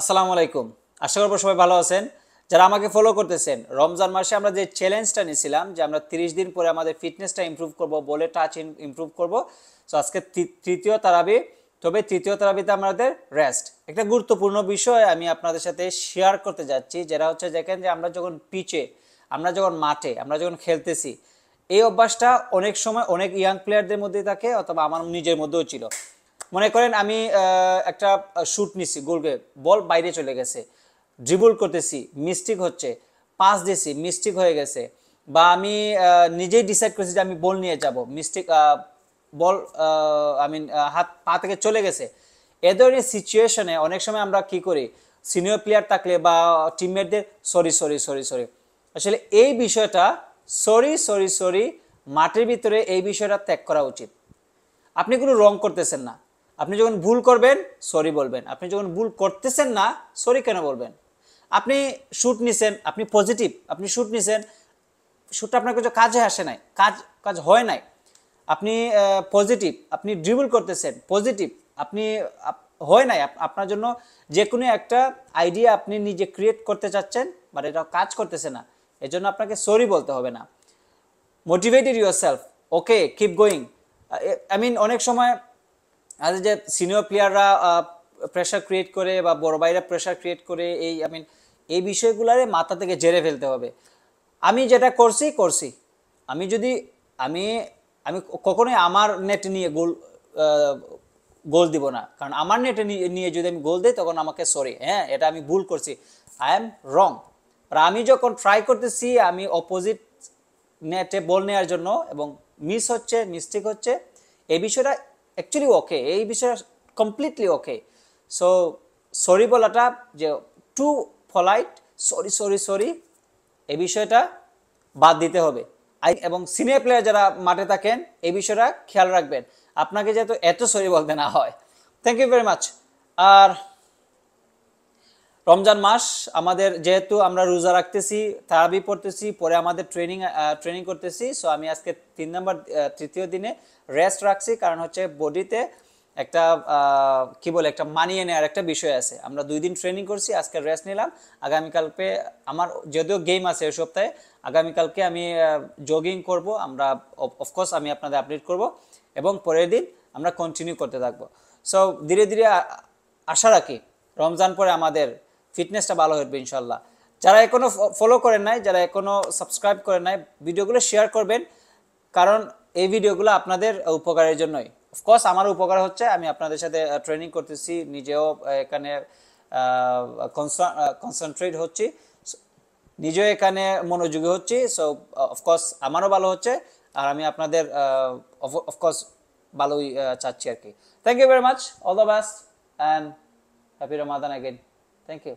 আসসালামু আলাইকুম। আশা করব সবাই ভালো আছেন। যারা আমাকে ফলো করতেছেন, রমজান মাসে আমরা যে চ্যালেঞ্জটা নিয়েছিলাম যে আমরা 30 দিন পরে আমাদের ফিটনেসটা ইমপ্রুভ করব, বলে টাচ ইমপ্রুভ করব। সো আজকে তৃতীয় তারাবি, তবে তৃতীয় তারাবিতে আমাদের রেস্ট। একটা গুরুত্বপূর্ণ বিষয় আমি আপনাদের সাথে শেয়ার করতে যাচ্ছি, যেটা হচ্ছে দেখেন যে আমরা যখন পিচে, আমরা যখন মাঠে, আমরা যখন খেলতেছি, এই অভ্যাসটা অনেক সময় অনেক ইয়াং প্লেয়ারদের মধ্যে থাকে, অথবা আমার নিজের মধ্যেও ছিল। মনে করেন আমি একটা শুট নিছি, গোলকে বল বাইরে চলে গেছে, ড্রিবল করতেছি, মিস্টেক হচ্ছে, পাস দিছি, মিস্টেক হয়ে গেছে, বা আমি নিজেই ডিসাইড করেছি যে আমি বল নিয়ে যাব, মিস্টেক, বল আমি হাত পা থেকে চলে গেছে। এ ধরনের সিচুয়েশনে অনেক সময় আমরা কি করি, সিনিয়র প্লেয়ার থাকলে বা টিমমেটদের সরি সরি সরি সরি, আসলে এই বিষয়টা সরি সরি সরি মাঠের ভিতরে এই বিষয়টা ত্যাগ করা উচিত। আপনি কোনো রং করতেছেন না, আপনি যখন ভুল করবেন সরি বলবেন, আপনি যখন ভুল করতেছেন না সরি কেন বলবেন? আপনি শুট নিছেন, আপনি পজিটিভ, আপনি শুট নিছেন, শুটটা আপনার কিছু কাজে আসে নাই, কাজ কাজ হয় নাই, আপনি পজিটিভ, আপনি ড্রিবল করতেছেন পজিটিভ, আপনি হয় নাই, আপনার জন্য যে কোনো একটা আইডিয়া আপনি নিজে ক্রিয়েট করতে চাচ্ছেন, বাট এটা কাজ করতেছে না, এজন্য আপনাকে সরি বলতে হবে না। Motivated yourself, okay keep going. I mean অনেক সময় আজ যে সিনিয়র প্লেয়াররা প্রেশার ক্রিয়েট করে বা বড় ভাইরা প্রেশার ক্রিয়েট করে, এই আই মিন এই বিষয়গুলারে মাথা থেকে ঝেড়ে ফেলতে হবে। আমি যেটা করছি করছি, আমি যদি আমি আমি কখনোই আমার নেট নিয়ে গোল দিব না, কারণ আমার নেটে নিয়ে যদি আমি গোল দিই তখন আমাকে সরি, হ্যাঁ এটা আমি ভুল করছি, আই এম রং। আর আমি যখন ট্রাই করতেছি আমি অপোজিট নেটে বল নেওয়ার জন্য এবং মিস হচ্ছে, মিস্টেক হচ্ছে, এই বিষয়টা অ্যাকচুয়ালি ওকে, এই বিষয়টা কমপ্লিটলি ওকে। সো সরি বলাটা যে too polite, sorry sorry sorry, এই বিষয়টা বাদ দিতে হবে। এবং সিনিয়র প্লেয়ার যারা মাঠে থাকেন এই বিষয়টা খেয়াল রাখবেন, আপনাকে যেহেতু এত সরি বলতে না হয়। Thank you very much. আর রমজান মাস আমাদের, যেহেতু আমরা রোজা রাখতেছি, তারাবি পড়তেছি, পরে আমাদের ট্রেনিং করতেছি, সো আমি আজকে তৃতীয় দিনে রেস্ট রাখছি, কারণ হচ্ছে বডিতে একটা কি বলে একটা মানিয়ে নেওয়ার একটা বিষয় আছে। আমরা 2 দিন ট্রেনিং করছি, আজকে রেস্ট নিলাম। আগামীকালকে আমার যদিও গেম আছে এই সপ্তাহে, আগামীকালকে আমি জগিং করব, আমরা অফকোর্স আমি আপনাদের আপডেট করব, এবং পরের দিন আমরা কন্টিনিউ করতে থাকবো। সো ধীরে ধীরে আশা রাখি রমজান পরে আমাদের ফিটনেসটা ভালো হবে ইনশাল্লাহ। যারা এখনো ফলো করেন নাই, যারা এখনো সাবস্ক্রাইব করেন নাই, ভিডিওগুলো শেয়ার করবেন, কারণ এই ভিডিওগুলো আপনাদের উপকারের জন্যই। অফকোর্স আমার উপকার হচ্ছে, আমি আপনাদের সাথে ট্রেনিং করতেছি, নিজেও এখানে কনসেন্ট্রেট হচ্ছি, নিজেও এখানে মনোযোগী হচ্ছি। সো অফকোর্স আমারও ভালো হচ্ছে, আর আমি আপনাদের অফকোর্স ভালোই চাচ্ছি আর কি। Thank you very much, all the best and happy Ramadan again. Thank you.